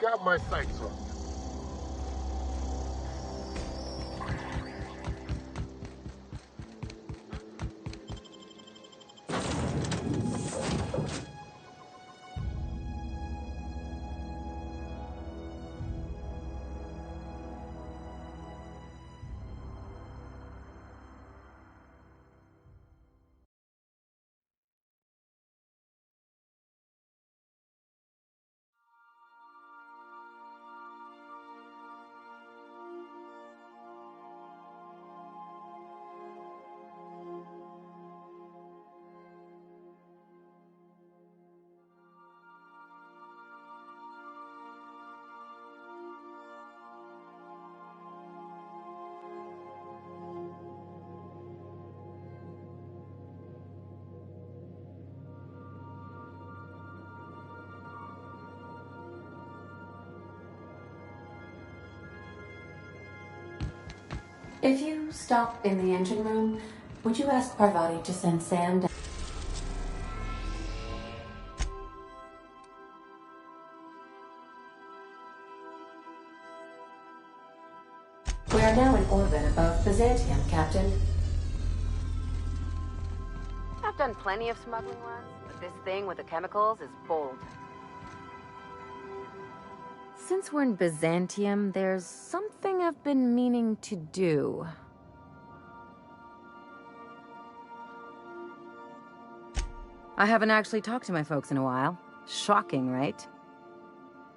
Got my sights on. If you stop in the engine room, would you ask Parvati to send Sam down? We are now in orbit above Byzantium, Captain. I've done plenty of smuggling runs, but this thing with the chemicals is bold. Since we're in Byzantium, there's something I've been meaning to do. I haven't actually talked to my folks in a while. Shocking, right?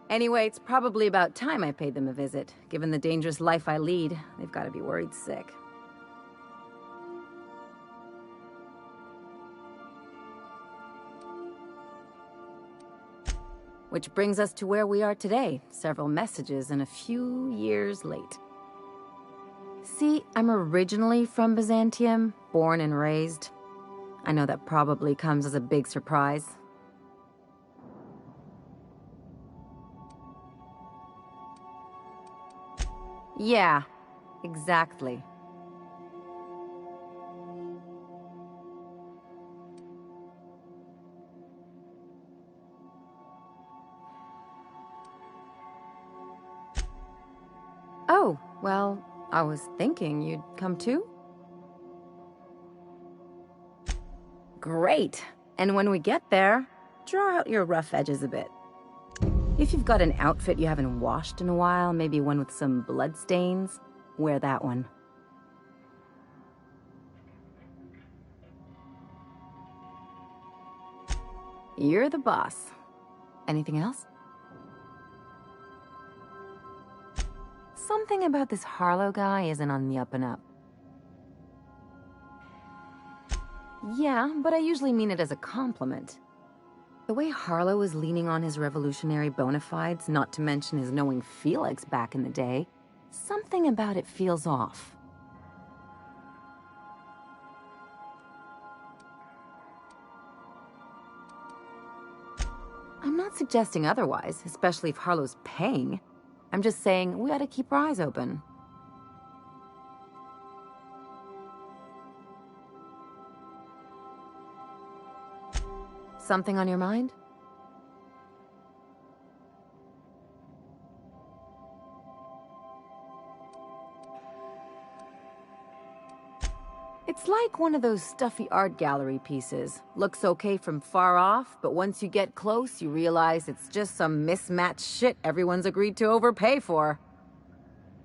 Anyway, it's probably about time I paid them a visit. Given the dangerous life I lead, they've got to be worried sick. Which brings us to where we are today, several messages and a few years late. See, I'm originally from Byzantium, born and raised. I know that probably comes as a big surprise. Yeah, exactly. Oh, well, I was thinking you'd come too? Great. And when we get there, draw out your rough edges a bit. If you've got an outfit you haven't washed in a while, maybe one with some blood stains, wear that one. You're the boss. Anything else? Something about this Harlow guy isn't on the up and up. Yeah, but I usually mean it as a compliment. The way Harlow is leaning on his revolutionary bona fides, not to mention his knowing Felix back in the day, something about it feels off. I'm not suggesting otherwise, especially if Harlow's paying. I'm just saying we ought to keep our eyes open. Something on your mind? It's like one of those stuffy art gallery pieces. Looks okay from far off, but once you get close, you realize it's just some mismatched shit everyone's agreed to overpay for.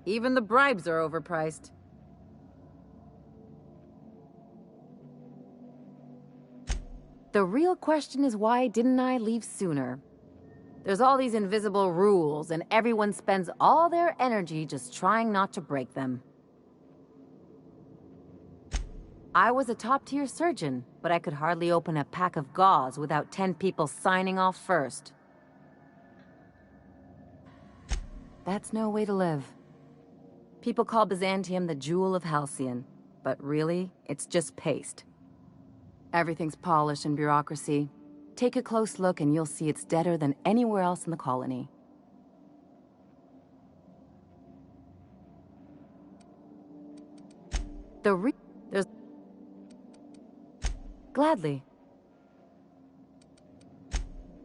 Even the bribes are overpriced. The real question is, why didn't I leave sooner? There's all these invisible rules, and everyone spends all their energy just trying not to break them. I was a top-tier surgeon, but I could hardly open a pack of gauze without 10 people signing off first. That's no way to live. People call Byzantium the jewel of Halcyon, but really, it's just paste. Everything's polish and bureaucracy. Take a close look and you'll see it's deader than anywhere else in the colony. There's... Gladly.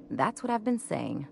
That's what I've been saying.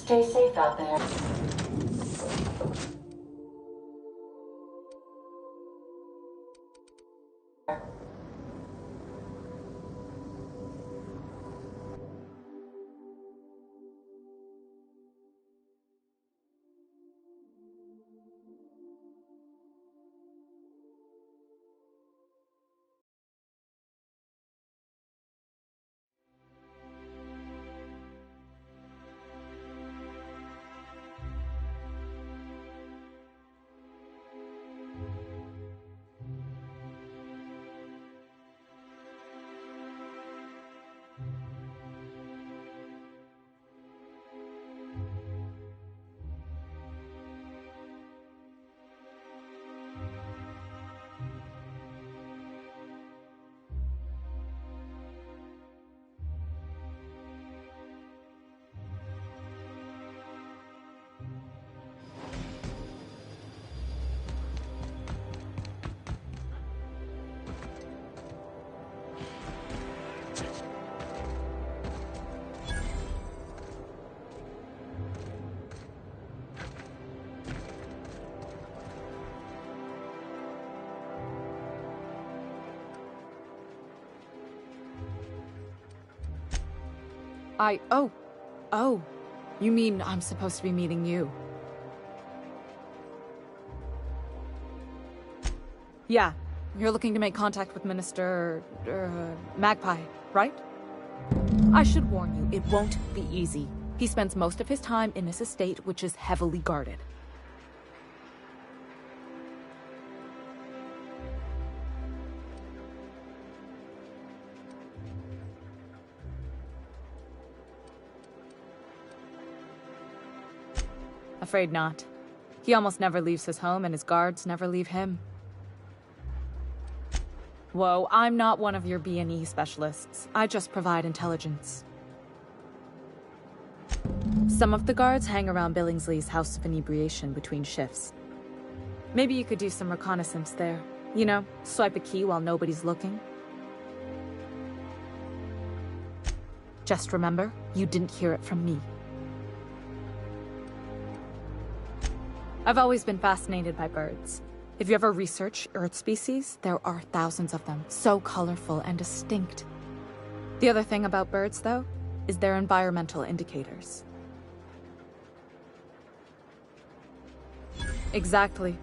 Stay safe out there. Oh, you mean I'm supposed to be meeting you? Yeah, you're looking to make contact with Minister... Magpie, right? I should warn you, it won't be easy. He spends most of his time in his estate, which is heavily guarded. Afraid not. He almost never leaves his home, and his guards never leave him. Whoa, I'm not one of your B&E specialists. I just provide intelligence. Some of the guards hang around Billingsley's House of Inebriation between shifts. Maybe you could do some reconnaissance there. You know, swipe a key while nobody's looking. Just remember, you didn't hear it from me. I've always been fascinated by birds. If you ever research Earth species, there are thousands of them, so colorful and distinct. The other thing about birds, though, is their environmental indicators. Exactly.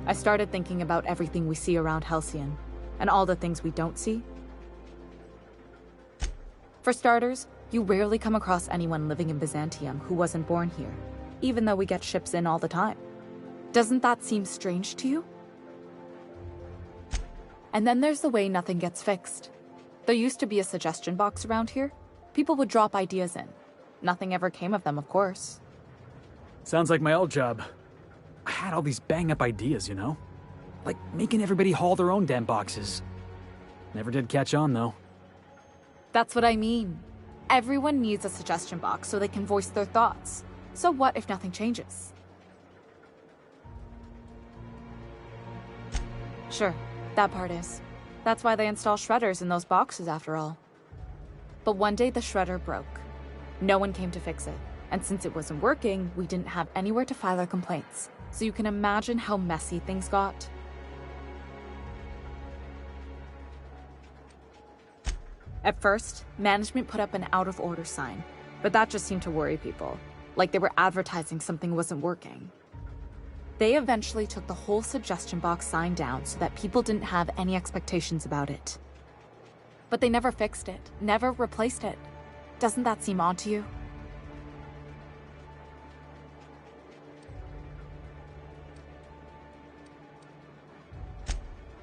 I started thinking about everything we see around Halcyon, and all the things we don't see. For starters, you rarely come across anyone living in Byzantium who wasn't born here, even though we get ships in all the time. Doesn't that seem strange to you? And then there's the way nothing gets fixed. There used to be a suggestion box around here. People would drop ideas in. Nothing ever came of them, of course. Sounds like my old job. I had all these bang-up ideas, you know? Like making everybody haul their own damn boxes. Never did catch on, though. That's what I mean. Everyone needs a suggestion box so they can voice their thoughts. So what if nothing changes? Sure, that part is. That's why they install shredders in those boxes, after all. But one day the shredder broke. No one came to fix it. And since it wasn't working, we didn't have anywhere to file our complaints. So you can imagine how messy things got. At first, management put up an out-of-order sign, but that just seemed to worry people. like they were advertising something wasn't working. They eventually took the whole suggestion box sign down so that people didn't have any expectations about it. But they never fixed it, never replaced it. Doesn't that seem odd to you?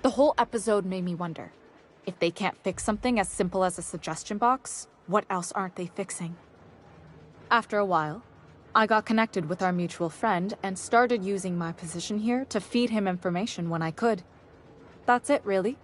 The whole episode made me wonder, if they can't fix something as simple as a suggestion box, what else aren't they fixing? After a while, I got connected with our mutual friend and started using my position here to feed him information when I could. That's it, really.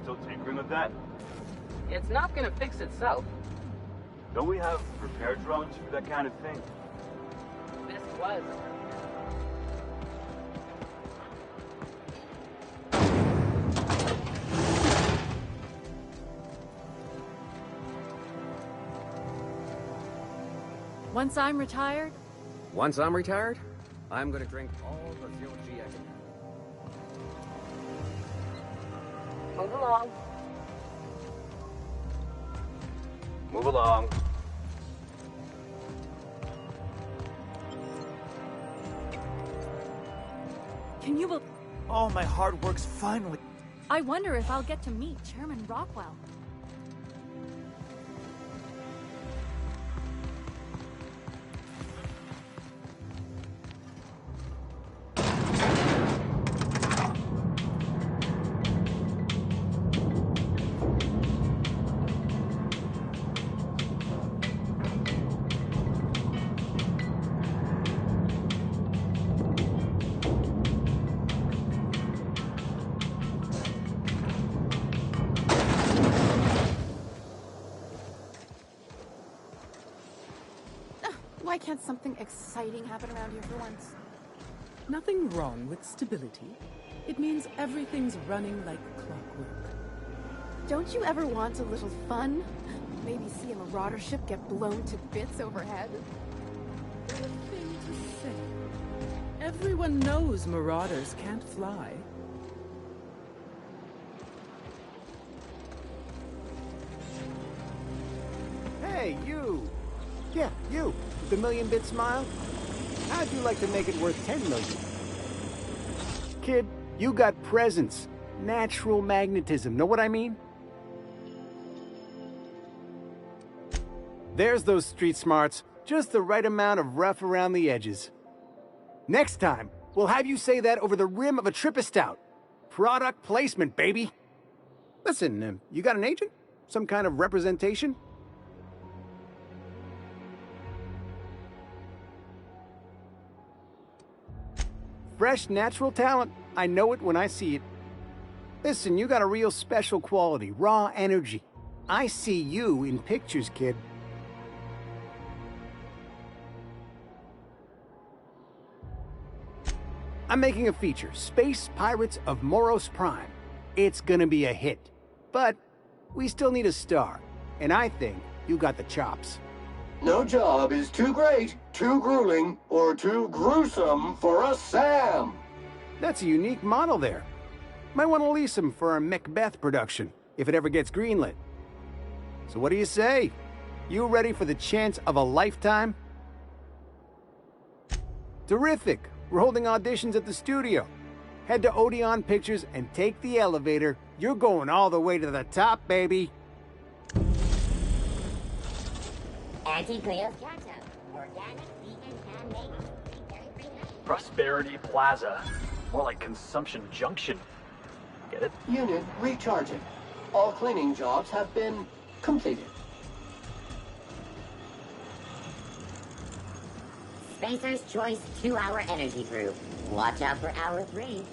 Still tinkering with that? It's not gonna fix itself. Don't we have repair drones for that kind of thing? This was. Once I'm retired, I'm gonna drink all the zilch I can. Move along. Move along. can you believe? All my hard work's finally... I wonder if I'll get to meet Chairman Rockwell. Why can't something exciting happen around here for once? Nothing wrong with stability. It means everything's running like clockwork. Don't you ever want a little fun? Maybe see a marauder ship get blown to bits overhead? What a thing to say. Everyone knows marauders can't fly. Hey, you! Yeah, you! The million-bit smile? How'd you like to make it worth 10 million? Kid, you got presence. Natural magnetism, know what I mean? There's those street smarts. Just the right amount of rough around the edges. Next time, we'll have you say that over the rim of a Trippistout. Product placement, baby! Listen, you got an agent? Some kind of representation? Fresh, natural talent. I know it when I see it. Listen, you got a real special quality, raw energy. I see you in pictures, kid. I'm making a feature, Space Pirates of Moros Prime. It's gonna be a hit. But we still need a star. And I think you got the chops. No job is too great, too grueling, or too gruesome for a Sam. That's a unique model there. Might want to lease him for our Macbeth production, if it ever gets greenlit. So what do you say? You ready for the chance of a lifetime? Terrific! We're holding auditions at the studio. Head to Odeon Pictures and take the elevator. You're going all the way to the top, baby. Anti-Grills Ketchup. Organic, vegan, handmade, dairy-free. Prosperity Plaza. More like Consumption Junction. Get it? Unit recharging. All cleaning jobs have been completed. Spacer's Choice 2-hour energy brew. Watch out for hour 3.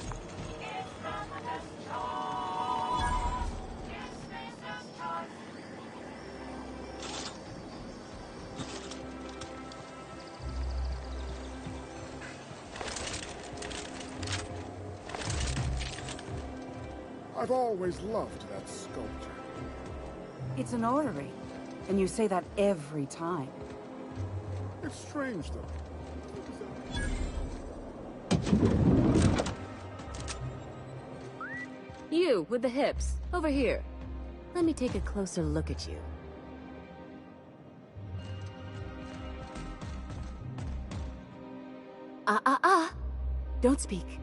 I've always loved that sculpture. It's an orrery, and you say that every time. It's strange, though. You, with the hips. Over here. Let me take a closer look at you. Don't speak.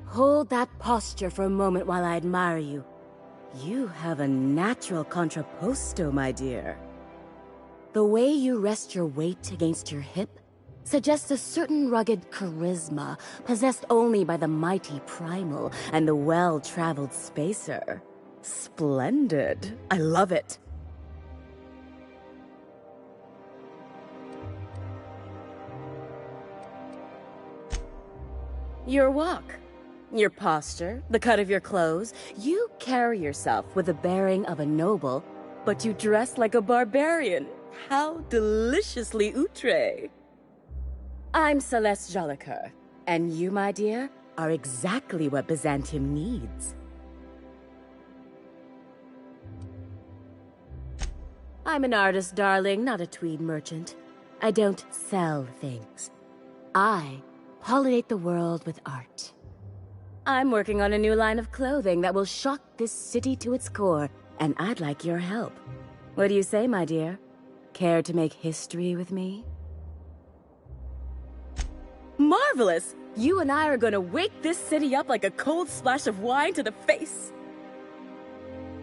Hold that posture for a moment while I admire you. You have a natural contrapposto, my dear. The way you rest your weight against your hip suggests a certain rugged charisma possessed only by the mighty primal and the well-traveled spacer. Splendid. I love it. Your walk, your posture, the cut of your clothes, you carry yourself with the bearing of a noble, but you dress like a barbarian. How deliciously outre. I'm Celeste Jolicoeur, and you, my dear, are exactly what Byzantium needs. I'm an artist, darling, not a tweed merchant. I don't sell things. I pollinate the world with art. I'm working on a new line of clothing that will shock this city to its core, and I'd like your help. What do you say, my dear? Care to make history with me? Marvelous! You and I are gonna wake this city up like a cold splash of wine to the face.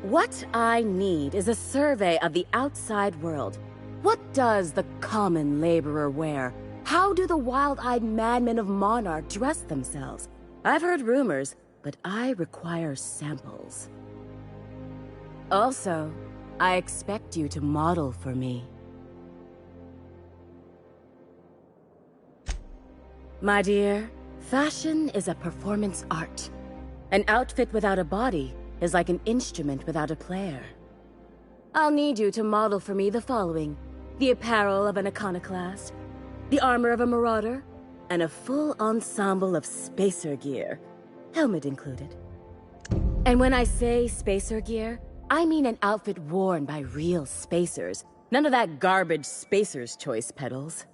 What I need is a survey of the outside world. What does the common laborer wear? How do the wild-eyed madmen of Monarch dress themselves? I've heard rumors, but I require samples. Also, I expect you to model for me. My dear, fashion is a performance art. An outfit without a body is like an instrument without a player. I'll need you to model for me the following: the apparel of an iconoclast, the armor of a marauder, and a full ensemble of spacer gear, helmet included. And when I say spacer gear, I mean an outfit worn by real spacers, none of that garbage Spacer's Choice pedals.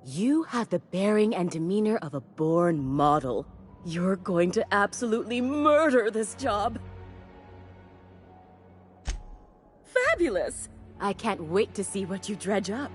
You have the bearing and demeanor of a born model. You're going to absolutely murder this job. Fabulous! I can't wait to see what you dredge up.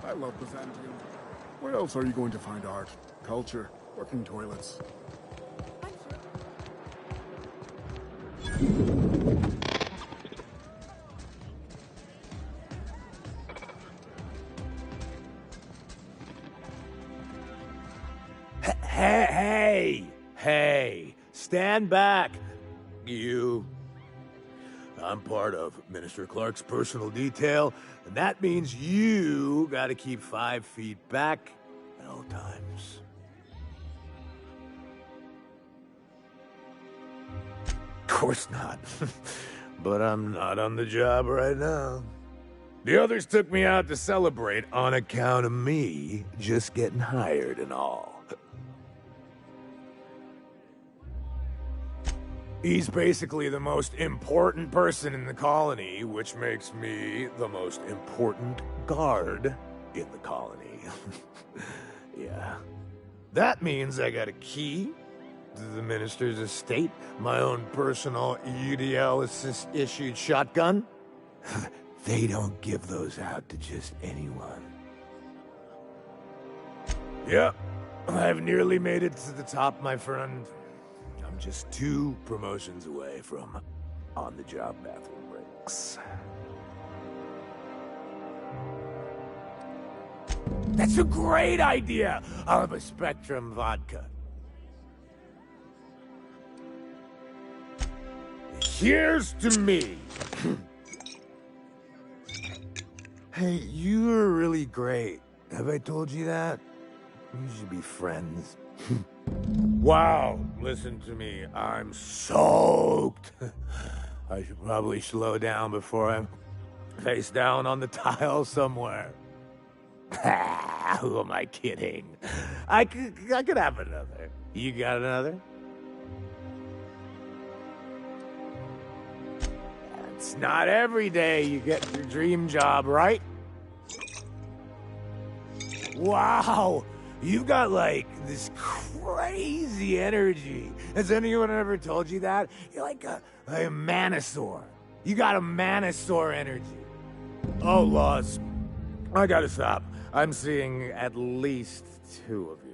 I love Byzantium. Where else are you going to find art, culture, working toilets? Hey, stand back, you. I'm part of Minister Clark's personal detail, and that means you gotta keep 5 feet back at all times. Of course not. but I'm not on the job right now. The others took me out to celebrate on account of me just getting hired and all. He's basically the most important person in the colony, which makes me the most important guard in the colony. Yeah. That means I got a key to the minister's estate, my own personal UDL-issued shotgun. They don't give those out to just anyone. Yep, I've nearly made it to the top, my friend. I'm just 2 promotions away from on-the-job bathroom breaks. That's a great idea! I'll have a Spectrum vodka. Here's to me! Hey, you're really great. Have I told you that? We should be friends. Wow, listen to me. I'm soaked. I should probably slow down before I'm face down on the tile somewhere. Who am I kidding? I could have another. You got another? It's not every day you get your dream job, right? Wow, you've got like this crazy energy. Has anyone ever told you that? You're like a Manosaur. You got a Manosaur energy. Oh, Laws, I gotta stop. I'm seeing at least 2 of you.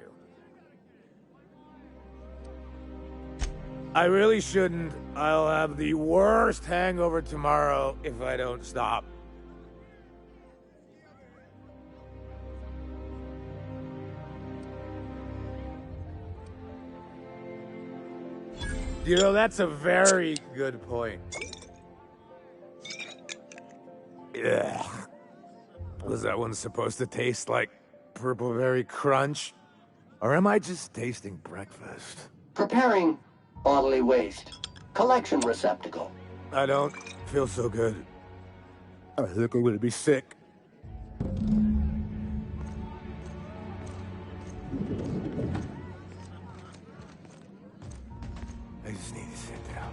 I really shouldn't. I'll have the worst hangover tomorrow if I don't stop. You know, that's a very good point. Ugh. Was that one supposed to taste like Purple Berry Crunch? Or am I just tasting breakfast? Preparing bodily waste. Collection receptacle. I don't feel so good. I think I'm gonna be sick. I just need to sit down.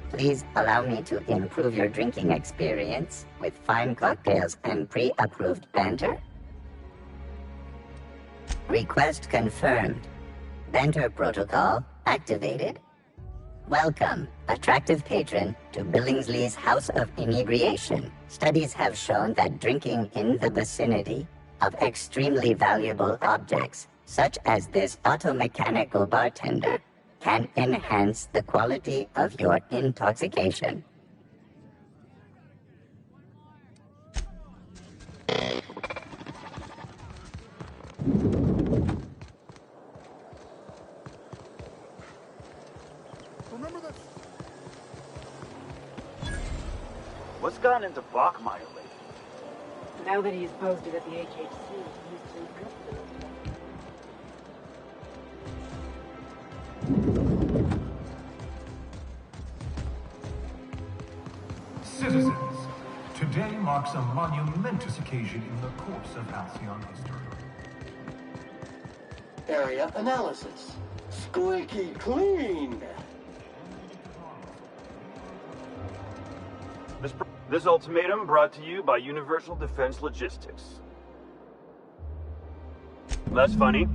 Please allow me to improve your drinking experience with fine cocktails and pre-approved banter. Request confirmed. Banter protocol activated. Welcome, attractive patron, to Billingsley's House of Inebriation. Studies have shown that drinking in the vicinity of extremely valuable objects, such as this automechanical bartender, can enhance the quality of your intoxication. What's gotten into Bachmeyer lately? Now that he's posted at the HHC, he's too good. Citizens, today marks a monumentous occasion in the course of Halcyon history. Area analysis. Squeaky clean. This ultimatum brought to you by Universal Defense Logistics. That's funny.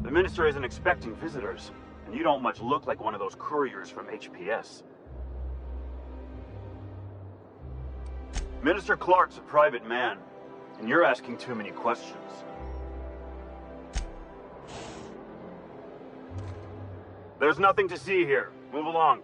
The Minister isn't expecting visitors, and you don't much look like one of those couriers from HPS. Minister Clark's a private man, and you're asking too many questions. There's nothing to see here. Move along.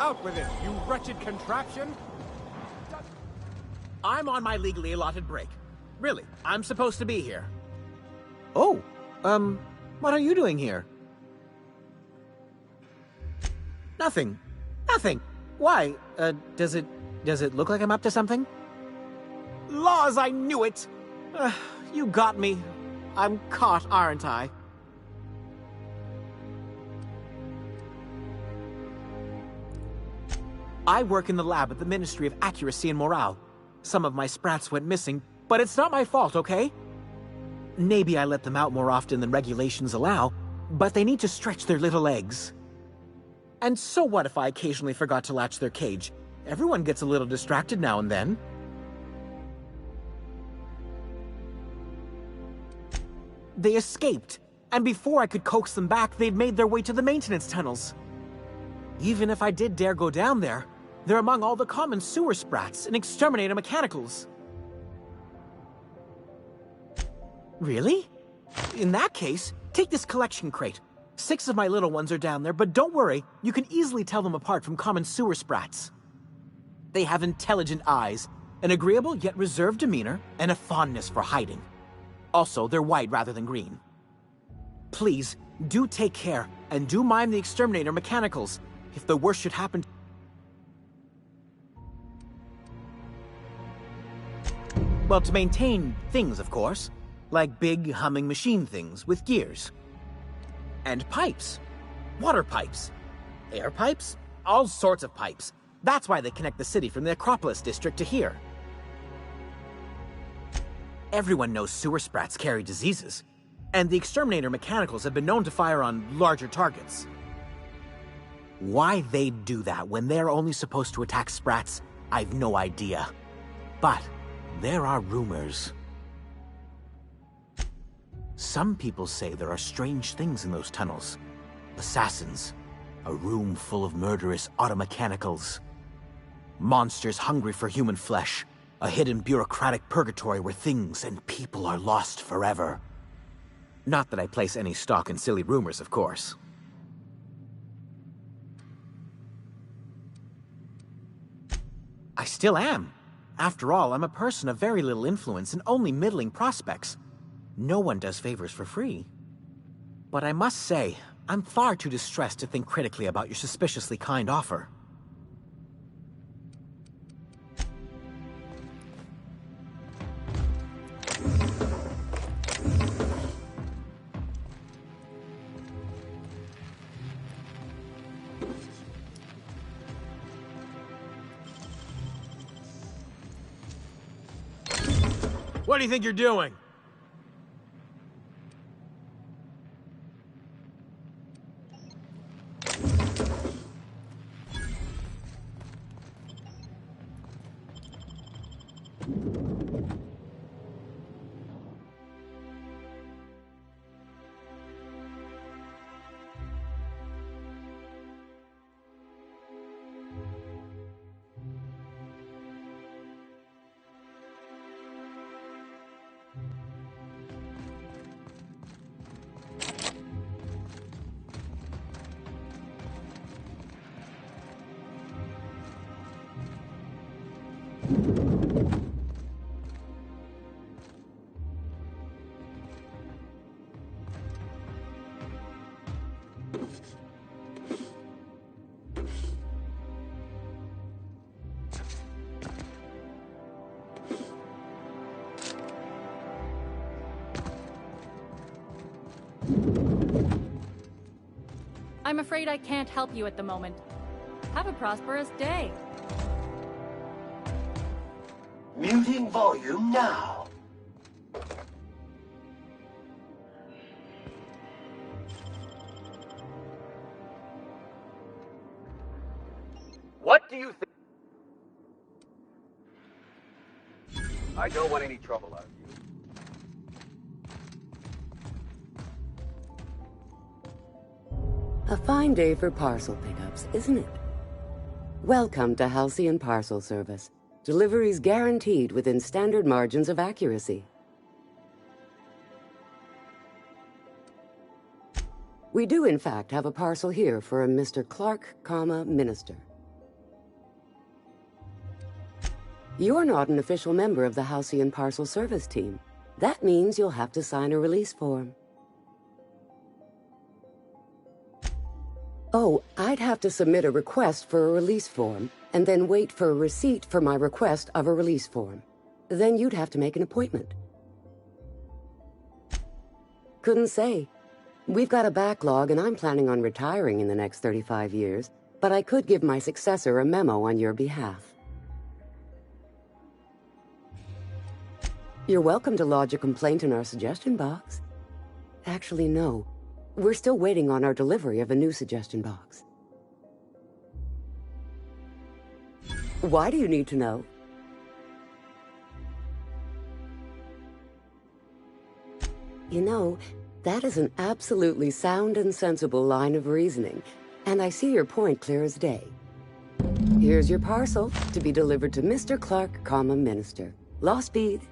Out with it, you wretched contraption! I'm on my legally allotted break. Really, I'm supposed to be here. Oh, what are you doing here? Nothing. Nothing. Why? Does it look like I'm up to something? Laws, I knew it! You got me. I'm caught, aren't I? I work in the lab at the Ministry of Accuracy and Morale. Some of my sprats went missing, but it's not my fault, okay? Maybe I let them out more often than regulations allow, but they need to stretch their little legs. And so what if I occasionally forgot to latch their cage? Everyone gets a little distracted now and then. They escaped, and before I could coax them back, they'd made their way to the maintenance tunnels. Even if I did dare go down there, they're among all the common sewer sprats and exterminator mechanicals. Really? In that case, take this collection crate. 6 of my little ones are down there, but don't worry, you can easily tell them apart from common sewer sprats. They have intelligent eyes, an agreeable yet reserved demeanor, and a fondness for hiding. Also, they're white rather than green. Please, do take care, and do mind the exterminator mechanicals. If the worst should happen... Well, to maintain things, of course. Like big, humming machine things with gears. And pipes. Water pipes. Air pipes. All sorts of pipes. That's why they connect the city from the Acropolis district to here. Everyone knows sewer sprats carry diseases. And the exterminator mechanicals have been known to fire on larger targets. Why they'd do that when they're only supposed to attack sprats, I've no idea. But there are rumors. Some people say there are strange things in those tunnels. Assassins, a room full of murderous automechanicals. Monsters hungry for human flesh, a hidden bureaucratic purgatory where things and people are lost forever. Not that I place any stock in silly rumors, of course. I still am. After all, I'm a person of very little influence and only middling prospects. No one does favors for free. But I must say, I'm far too distressed to think critically about your suspiciously kind offer. What do you think you're doing? I'm afraid I can't help you at the moment. Have a prosperous day. Muting volume now. What do you think? I don't want any trouble out of you. A fine day for parcel pickups, isn't it? Welcome to Halcyon Parcel Service. Deliveries guaranteed within standard margins of accuracy. We do, in fact, have a parcel here for a Mr. Clark, Minister. You're not an official member of the Halcyon Parcel Service team. That means you'll have to sign a release form. Oh, I'd have to submit a request for a release form, and then wait for a receipt for my request of a release form. Then you'd have to make an appointment. Couldn't say. We've got a backlog, and I'm planning on retiring in the next 35 years, but I could give my successor a memo on your behalf. You're welcome to lodge a complaint in our suggestion box. Actually, no. We're still waiting on our delivery of a new suggestion box. Why do you need to know? You know, that is an absolutely sound and sensible line of reasoning, and I see your point clear as day. Here's your parcel to be delivered to Mr. Clark, Minister. Law speed.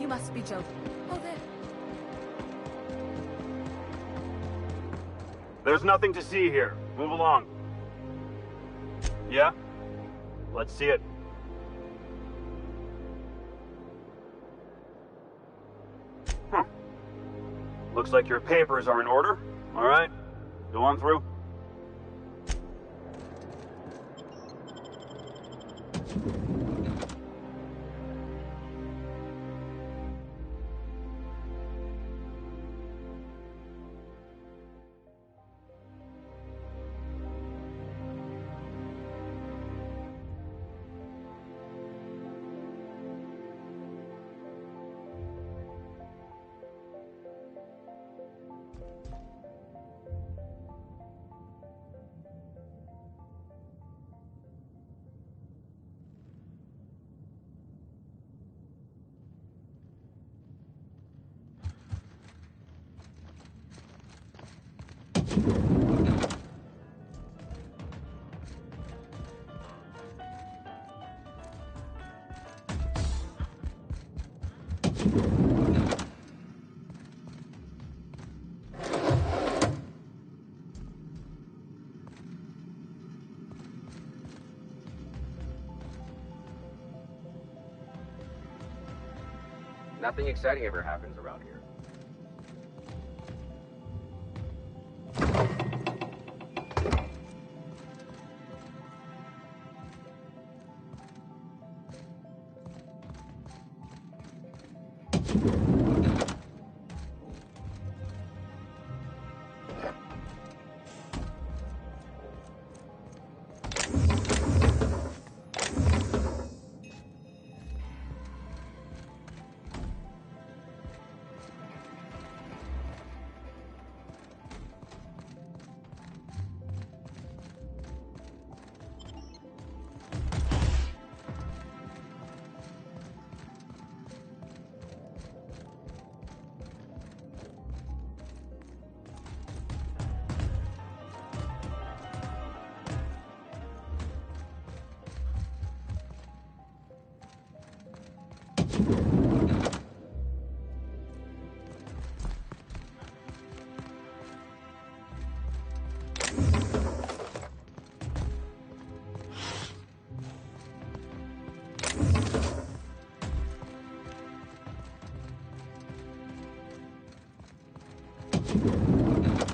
Must be joking. Oh, there. There's nothing to see here. Move along. Yeah? Let's see it. Looks like your papers are in order. All right. Go on through. Nothing exciting ever happens around here.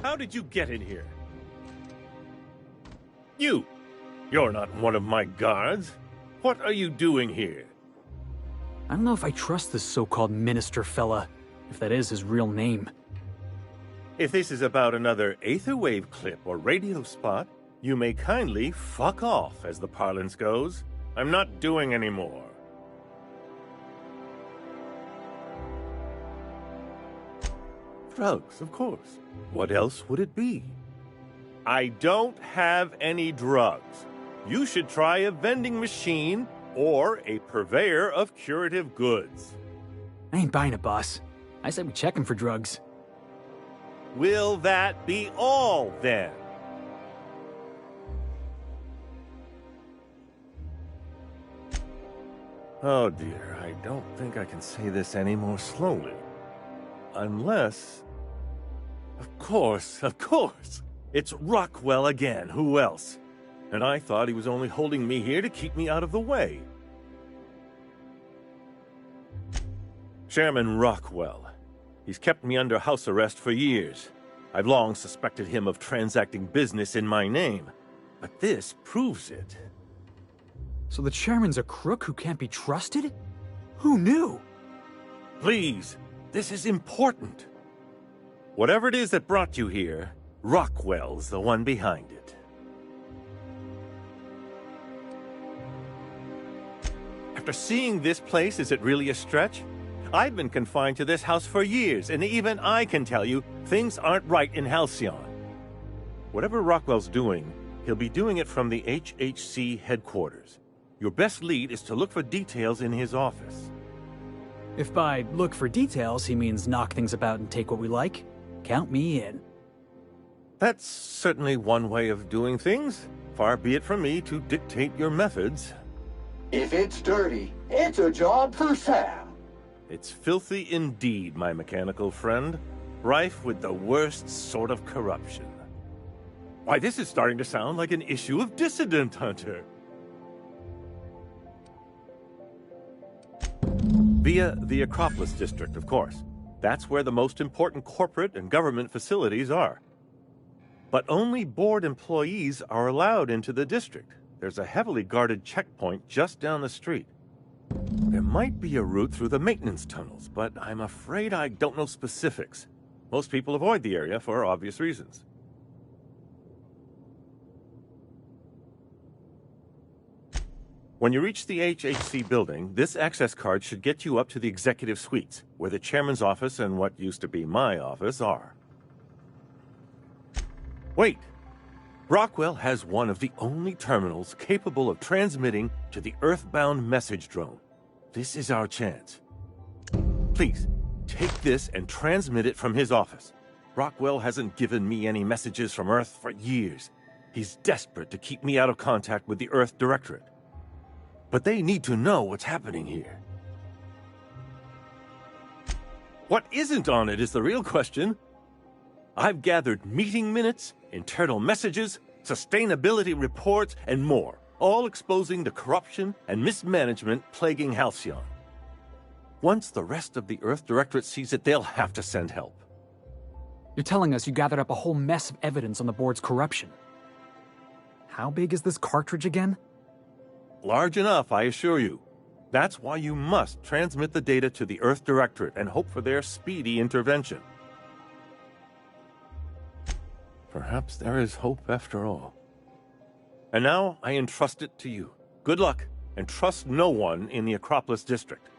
How did you get in here? You're not one of my guards. What are you doing here? I don't know if I trust this so-called minister fella, if that is his real name. If this is about another Aetherwave clip or radio spot, you may kindly fuck off, as the parlance goes. I'm not doing any more. Drugs, of course. What else would it be? I don't have any drugs. You should try a vending machine or a purveyor of curative goods. I ain't buying it, boss. I said we check him for drugs. Will that be all, then? Oh dear, I don't think I can say this any more slowly. Unless... Of course! It's Rockwell again, who else? And I thought he was only holding me here to keep me out of the way. Chairman Rockwell. He's kept me under house arrest for years. I've long suspected him of transacting business in my name, but this proves it. So the chairman's a crook who can't be trusted? Who knew? Please, this is important. Whatever it is that brought you here, Rockwell's the one behind it. After seeing this place, is it really a stretch? I've been confined to this house for years, and even I can tell you, things aren't right in Halcyon. Whatever Rockwell's doing, he'll be doing it from the HHC headquarters. Your best lead is to look for details in his office. If by look for details he means knock things about and take what we like, count me in. That's certainly one way of doing things. Far be it from me to dictate your methods. If it's dirty, it's a job for Sam. It's filthy indeed, my mechanical friend. Rife with the worst sort of corruption. Why, this is starting to sound like an issue of Dissident Hunter. Via the Acropolis District, of course. That's where the most important corporate and government facilities are. But only board employees are allowed into the district. There's a heavily guarded checkpoint just down the street. There might be a route through the maintenance tunnels, but I'm afraid I don't know specifics. Most people avoid the area for obvious reasons. When you reach the HHC building, this access card should get you up to the executive suites, where the chairman's office and what used to be my office are. Wait! Rockwell has one of the only terminals capable of transmitting to the Earthbound message drone. This is our chance. Please, take this and transmit it from his office. Rockwell hasn't given me any messages from Earth for years. He's desperate to keep me out of contact with the Earth Directorate. But they need to know what's happening here. What isn't on it is the real question. I've gathered meeting minutes, internal messages, sustainability reports, and more, all exposing the corruption and mismanagement plaguing Halcyon. Once the rest of the Earth Directorate sees it, they'll have to send help. You're telling us you gathered up a whole mess of evidence on the board's corruption. How big is this cartridge again? Large enough, I assure you. That's why you must transmit the data to the Earth Directorate and hope for their speedy intervention. Perhaps there is hope after all. And now I entrust it to you. Good luck, and trust no one in the Acropolis District.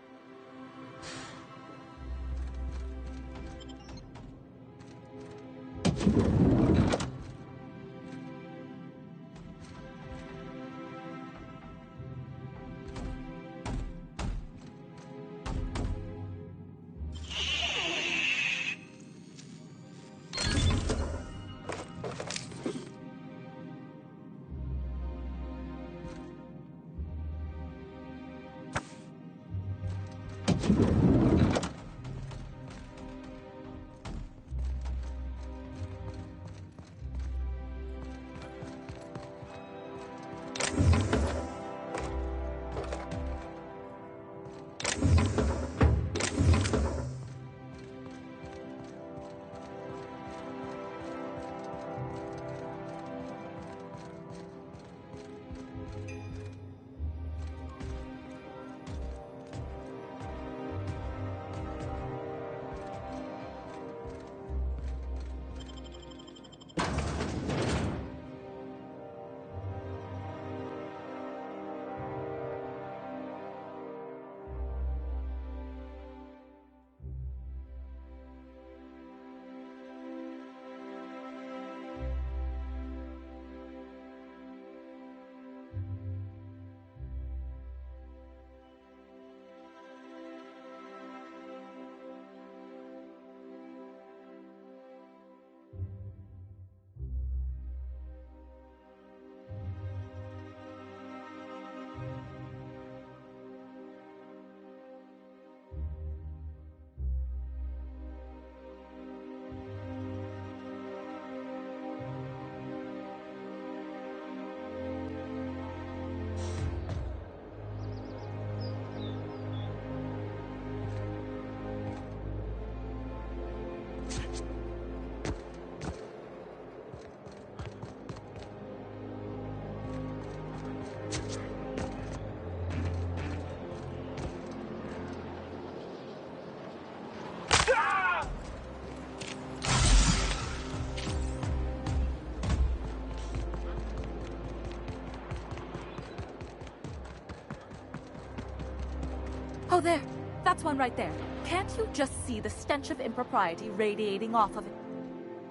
Oh, there. That's one right there. Can't you just see the stench of impropriety radiating off of it?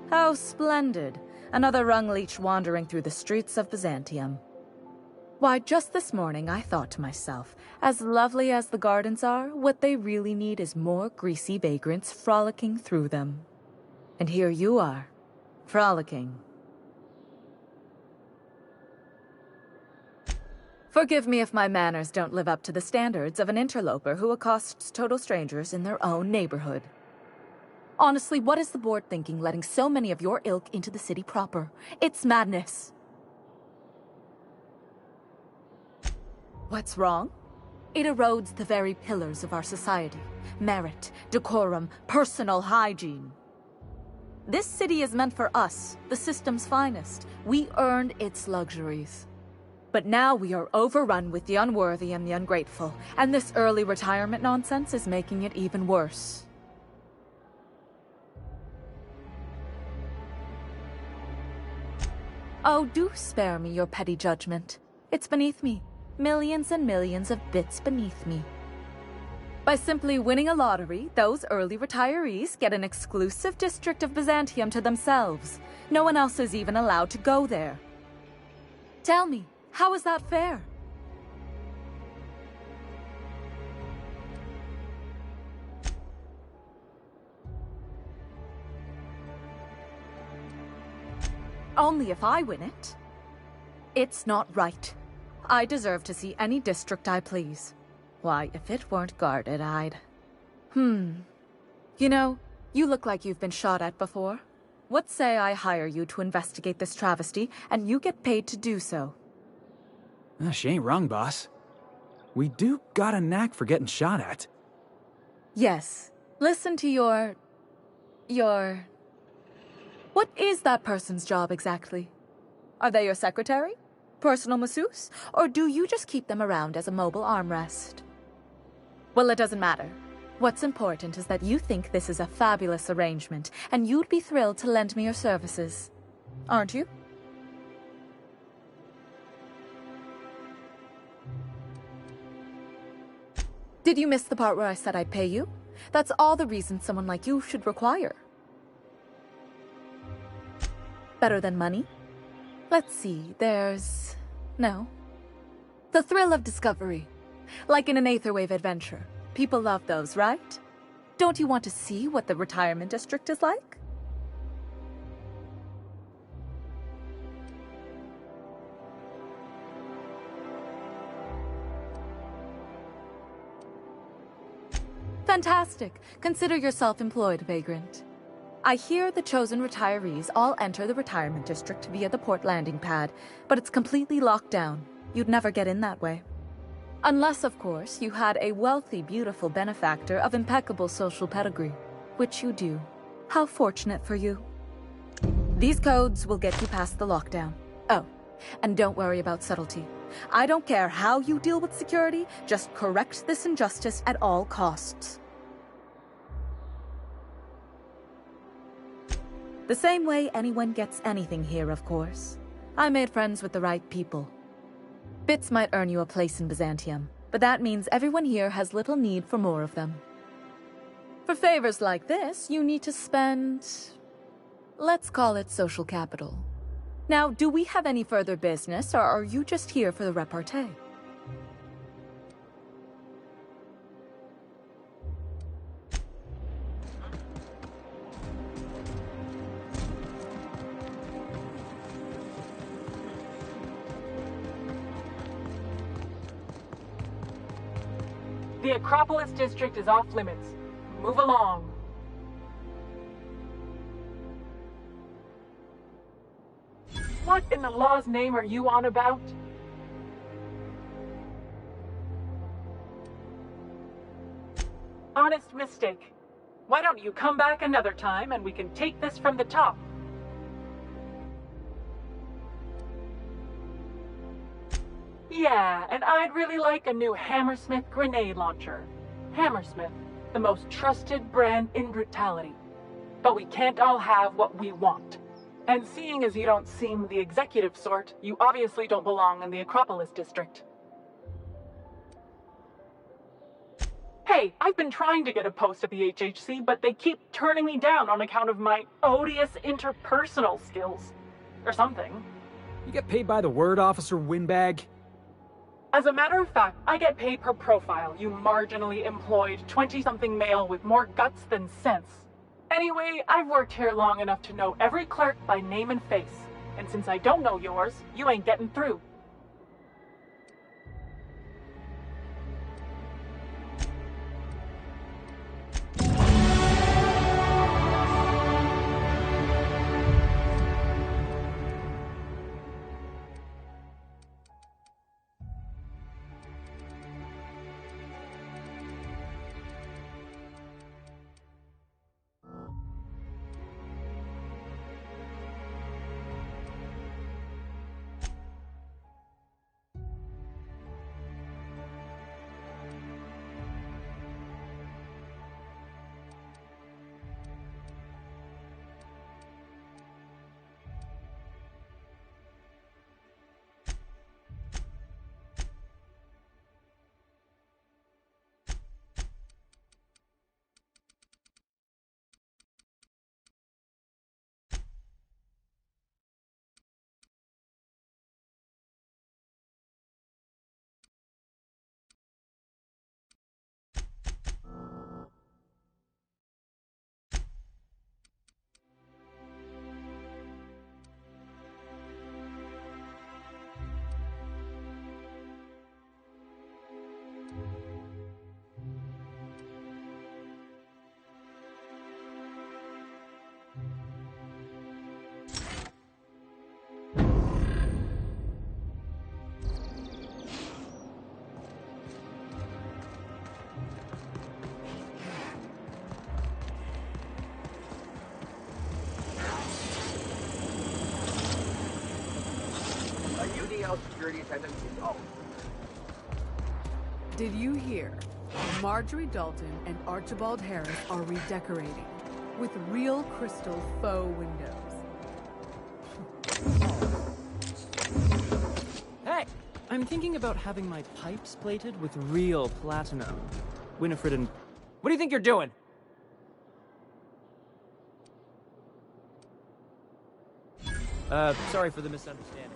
How splendid. Another rung leech wandering through the streets of Byzantium. Why, just this morning I thought to myself, as lovely as the gardens are, what they really need is more greasy vagrants frolicking through them. And here you are, frolicking. Forgive me if my manners don't live up to the standards of an interloper who accosts total strangers in their own neighborhood. Honestly, what is the board thinking letting so many of your ilk into the city proper? It's madness. What's wrong? It erodes the very pillars of our society. Merit, decorum, personal hygiene. This city is meant for us, the system's finest. We earned its luxuries. But now we are overrun with the unworthy and the ungrateful, and this early retirement nonsense is making it even worse. Oh, do spare me your petty judgment. It's beneath me. Millions and millions of bits beneath me. By simply winning a lottery, those early retirees get an exclusive district of Byzantium to themselves. No one else is even allowed to go there. Tell me, how is that fair? Only if I win it. It's not right. I deserve to see any district I please. Why, if it weren't guarded, I'd... You know, you look like you've been shot at before. What say I hire you to investigate this travesty, and you get paid to do so? She ain't wrong, boss. We do got a knack for getting shot at. Yes. Listen to your... What is that person's job exactly? Are they your secretary? Personal masseuse? Or do you just keep them around as a mobile armrest? Well, it doesn't matter. What's important is that you think this is a fabulous arrangement, and you'd be thrilled to lend me your services. Aren't you? Did you miss the part where I said I'd pay you? That's all the reason someone like you should require. Better than money? Let's see, there's... No. The thrill of discovery. Like in an Aetherwave adventure. People love those, right? Don't you want to see what the retirement district is like? Fantastic. Consider yourself employed, vagrant. I hear the chosen retirees all enter the retirement district via the port landing pad, but it's completely locked down. You'd never get in that way. Unless, of course, you had a wealthy, beautiful benefactor of impeccable social pedigree, which you do. How fortunate for you. These codes will get you past the lockdown. Oh, and don't worry about subtlety. I don't care how you deal with security, just correct this injustice at all costs. The same way anyone gets anything here, of course. I made friends with the right people. Bits might earn you a place in Byzantium, but that means everyone here has little need for more of them. For favors like this, you need to spend... let's call it social capital. Now, do we have any further business, or are you just here for the repartee? The Acropolis district is off limits. Move along. What in the law's name are you on about? Honest mistake. Why don't you come back another time and we can take this from the top? Yeah, and I'd really like a new Hammersmith grenade launcher. Hammersmith, the most trusted brand in brutality. But we can't all have what we want. And seeing as you don't seem the executive sort, you obviously don't belong in the Acropolis district. Hey, I've been trying to get a post at the HHC, but they keep turning me down on account of my odious interpersonal skills. Or something. You get paid by the word, Officer Windbag? As a matter of fact, I get paid per profile, you marginally employed 20-something male with more guts than sense. Anyway, I've worked here long enough to know every clerk by name and face. And since I don't know yours, you ain't getting through. Security attendants. Oh. Did you hear? Marjorie Dalton and Archibald Harris are redecorating with real crystal faux windows. Hey! I'm thinking about having my pipes plated with real platinum. Winifred and... What do you think you're doing? Sorry for the misunderstanding.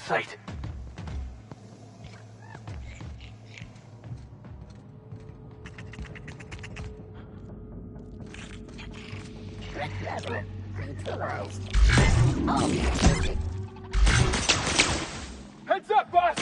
sight. Threat level neutralized. All subject. Heads up, boss!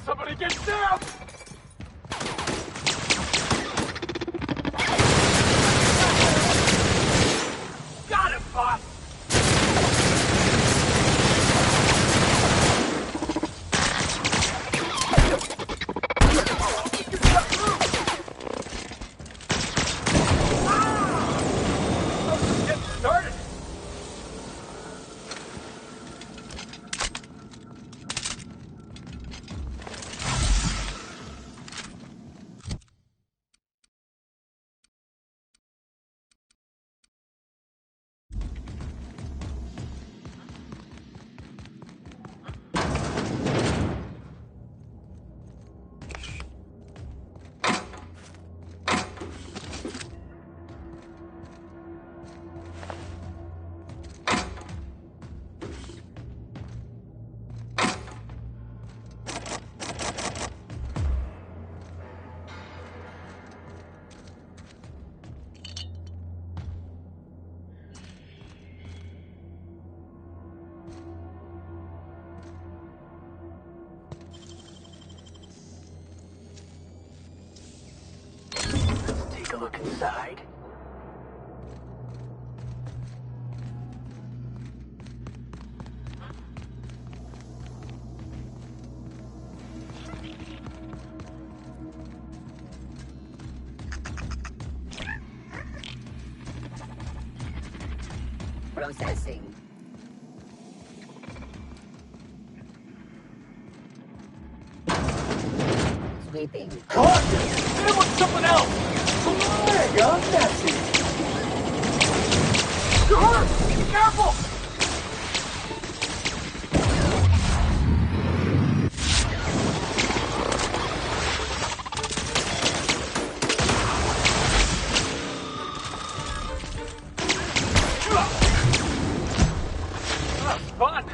Somebody get down! Got him, boss! Get started! Take a look inside. Processing. Sweeping. Hit him with something else! Mega messy. You're hurt! Be careful! That's fun!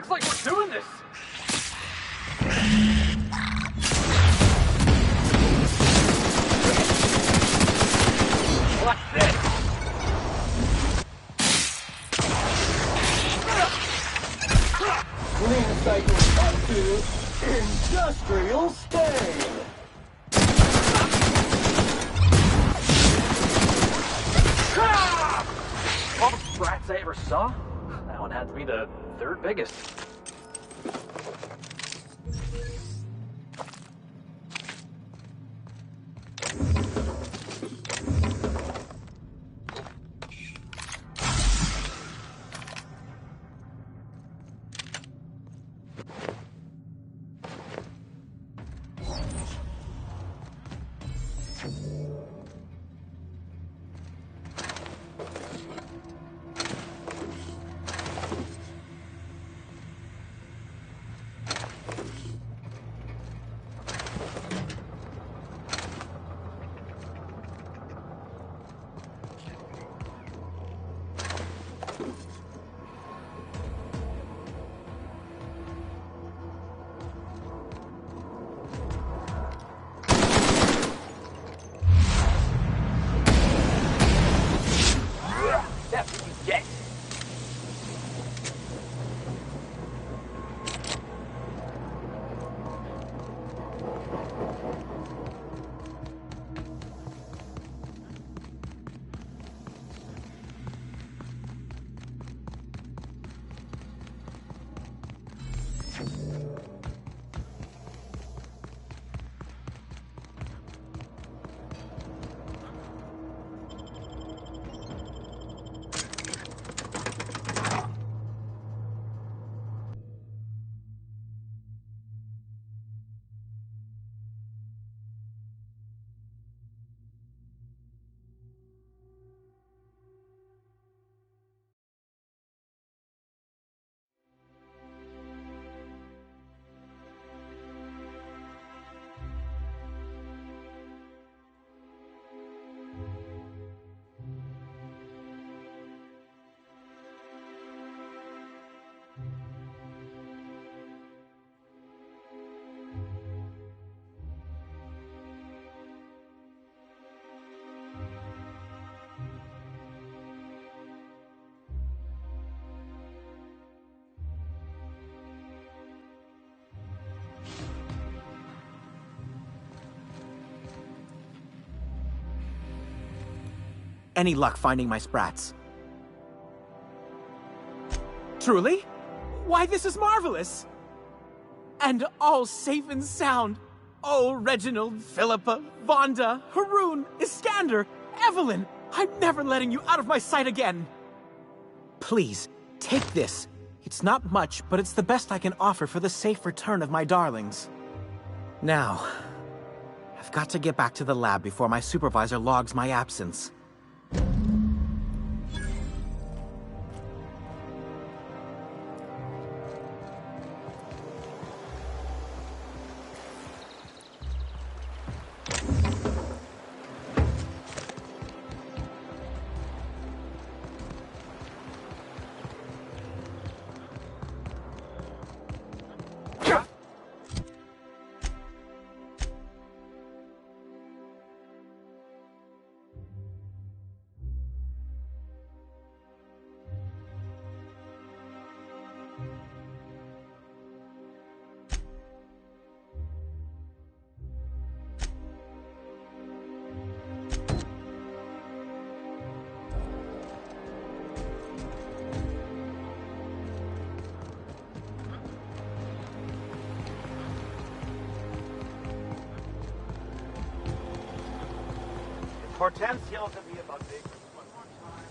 Looks like we're doing this. What's this? Clean cycle up to industrial state. All the sprats I ever saw? That one had to be the third biggest. Any luck finding my sprats? Truly? Why, this is marvelous! And all safe and sound. Oh, Reginald, Philippa, Vonda, Haroon, Iskander, Evelyn! I'm never letting you out of my sight again! Please, take this. It's not much, but it's the best I can offer for the safe return of my darlings. Now, I've got to get back to the lab before my supervisor logs my absence. Hortense yelled at me about Baker one more time.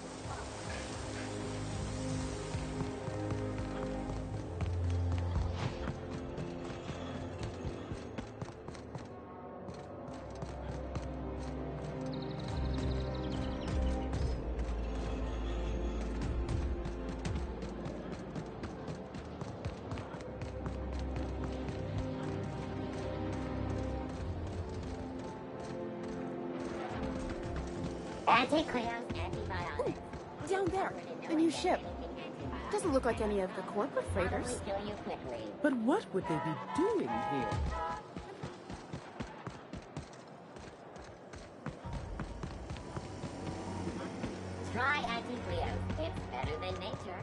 Anti-Cleo's antibiotics. Down there, the new ship. Doesn't look like any of the corporate freighters. But what would they be doing here? Try anti-Brio. It's better than nature.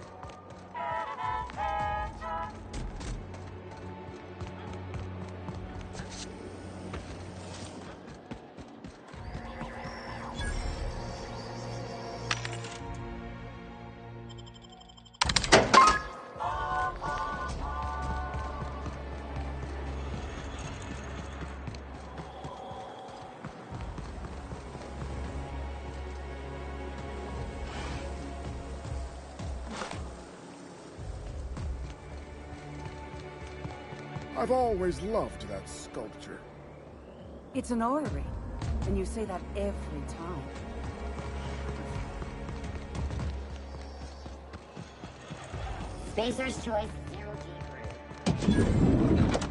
I've always loved that sculpture. It's an orrery, and you say that every time. Spacer's Choice 0G.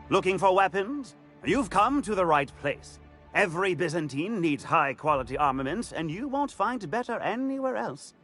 Looking for weapons? You've come to the right place. Every Byzantine needs high-quality armaments, and you won't find better anywhere else.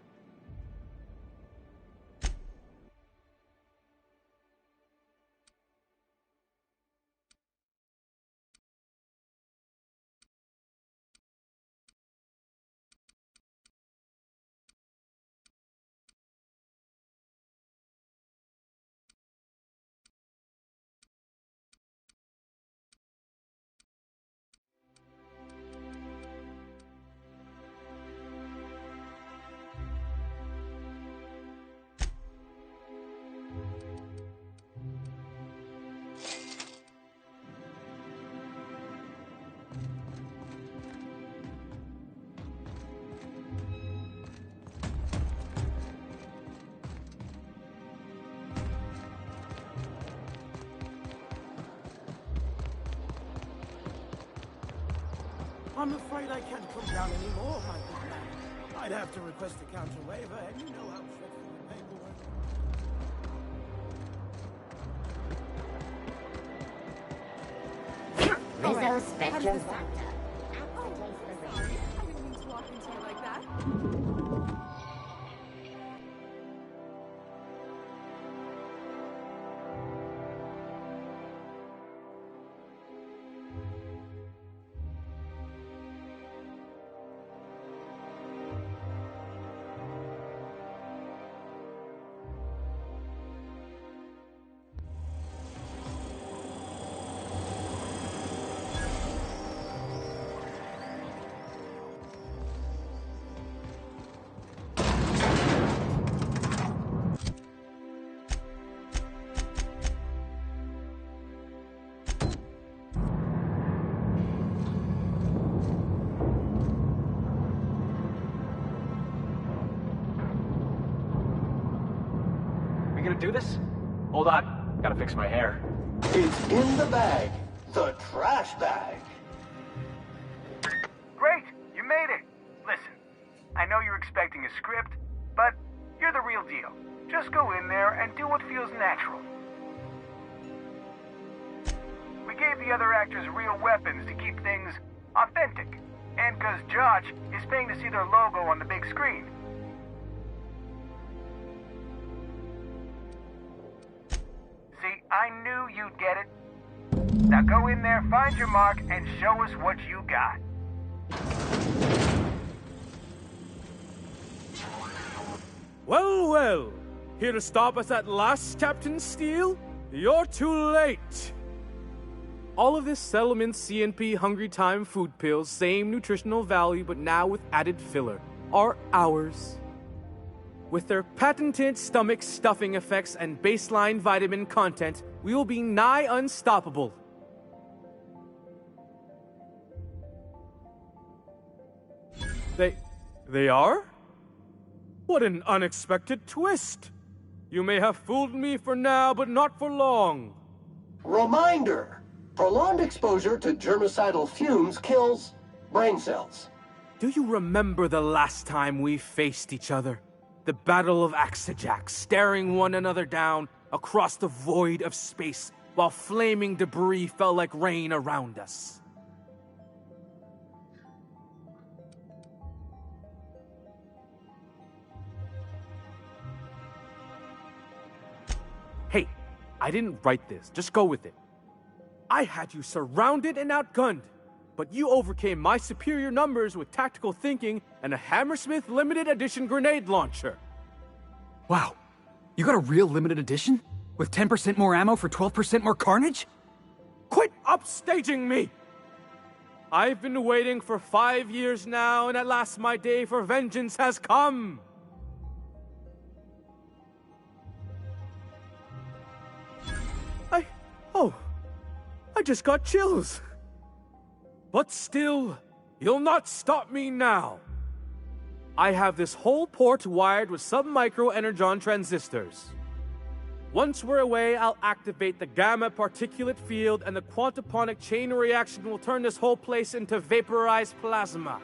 I'm afraid I can't come down anymore, my good man. I'd have to request a counter waiver, and you know how stressful the paperwork. Rizzo Spectrum Santa. I didn't mean to walk into you like that. We gonna do this? Hold on. Gotta fix my hair. It's in the bag. The trash bag. Great! You made it! Listen, I know you're expecting a script, but you're the real deal. Just go in there and do what feels natural. We gave the other actors real weapons to keep things authentic. And because Josh is paying to see their logo on the big screen. See, I knew you'd get it. Now go in there, find your mark, and show us what you got. Well, well. Here to stop us at last, Captain Steele? You're too late. All of this Settlement CNP Hungry Time food pills, same nutritional value, but now with added filler, are ours. With their patented stomach stuffing effects and baseline vitamin content, we will be nigh unstoppable. They are? What an unexpected twist! You may have fooled me for now, but not for long. Reminder! Prolonged exposure to germicidal fumes kills brain cells. Do you remember the last time we faced each other? The Battle of Axejack, staring one another down across the void of space while flaming debris fell like rain around us. I didn't write this. Just go with it. I had you surrounded and outgunned, but you overcame my superior numbers with tactical thinking and a Hammersmith limited edition grenade launcher. Wow. You got a real limited edition? With 10% more ammo for 12% more carnage? Quit upstaging me! I've been waiting for 5 years now, and at last my day for vengeance has come! I just got chills. But still, you'll not stop me now. I have this whole port wired with sub-micro energon transistors. Once we're away, I'll activate the gamma particulate field and the quantaponic chain reaction will turn this whole place into vaporized plasma.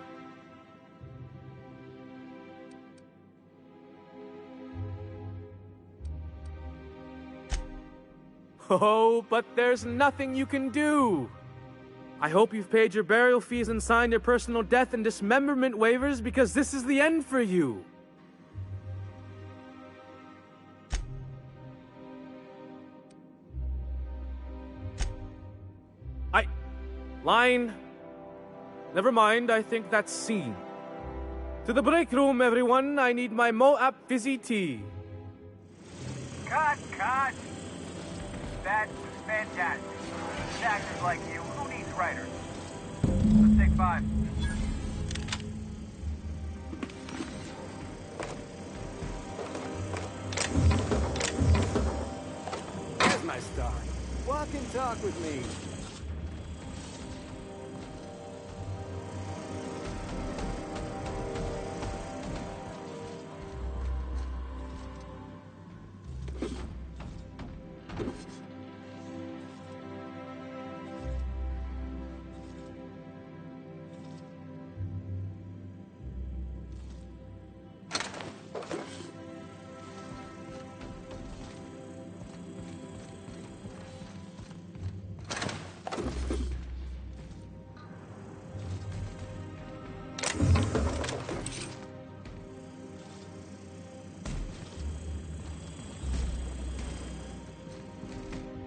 Oh, but there's nothing you can do. I hope you've paid your burial fees and signed your personal death and dismemberment waivers because this is the end for you. Line. Never mind, I think that's scene. To the break room, everyone. I need my Moab fizzy tea. Cut! That was fantastic. With actors like you, who needs writers? Let's take 5. There's my star. Walk and talk with me.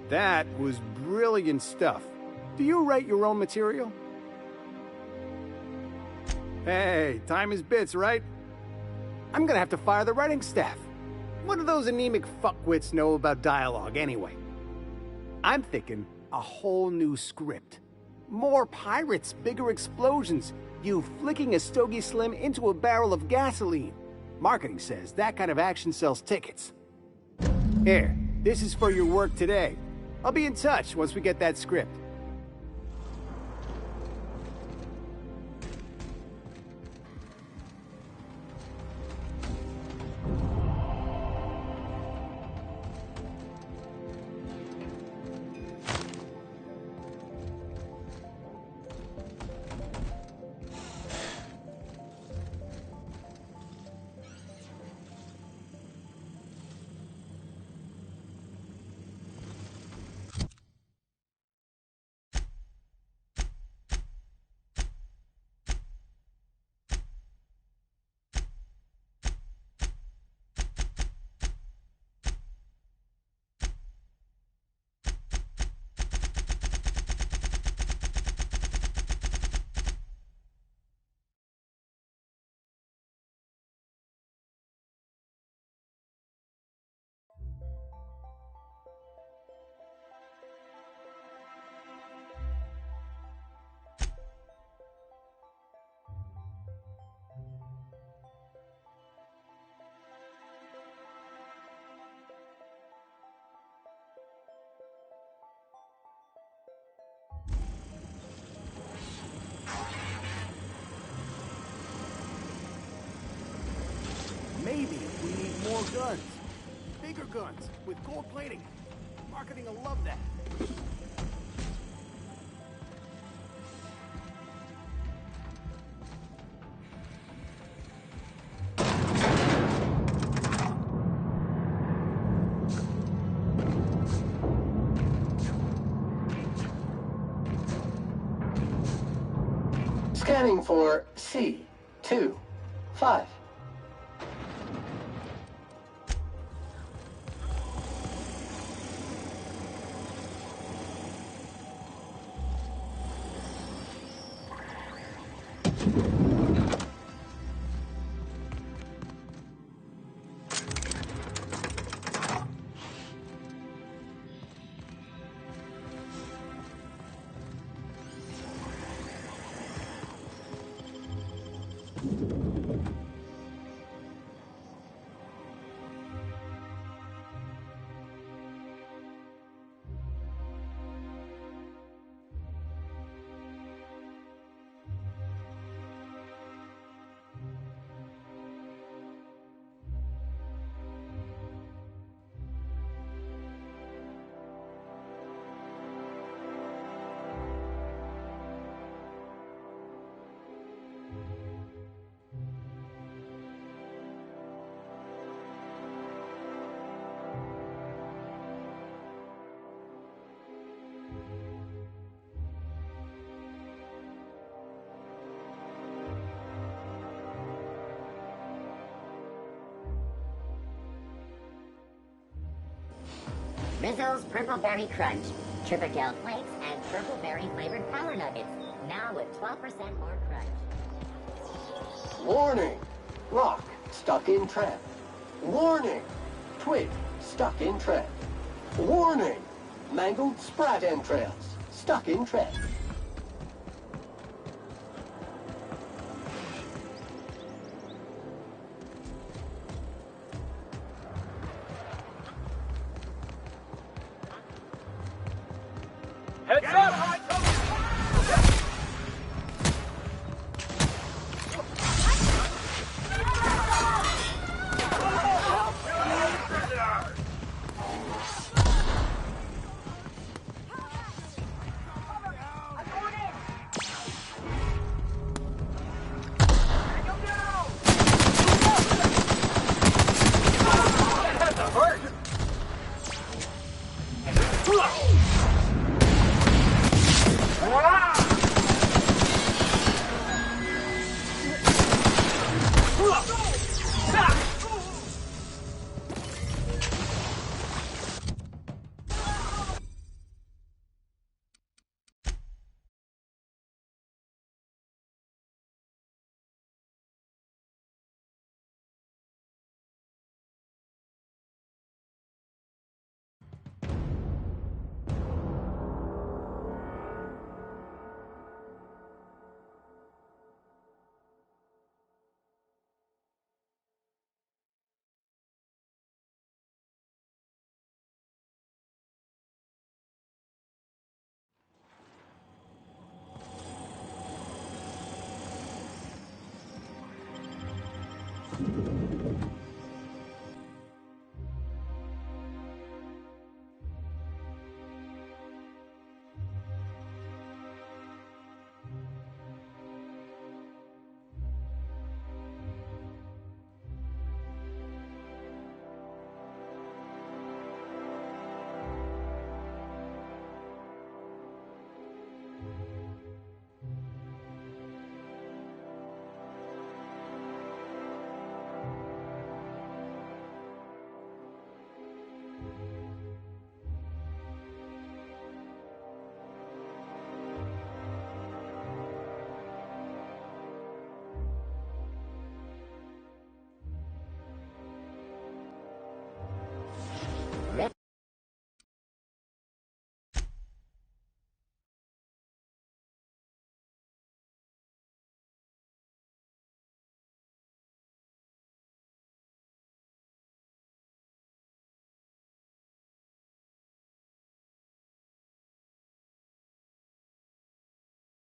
That was brilliant stuff. Do you write your own material? Hey, time is bits, right? I'm gonna have to fire the writing staff. What do those anemic fuckwits know about dialogue anyway? I'm thinking a whole new script. More pirates, bigger explosions, you flicking a Stogie Slim into a barrel of gasoline. Marketing says that kind of action sells tickets. Here, this is for your work today. I'll be in touch once we get that script. Maybe we need more guns. Bigger guns, with gold plating. Marketing will love that. Scanning for C25. Rizzo's Purple Berry Crunch, Triple Flakes, and Purple Berry flavored Power Nuggets. Now with 12% more crunch. Warning! Rock stuck in trap. Warning! Twig stuck in trap. Warning! Mangled sprat entrails stuck in trap.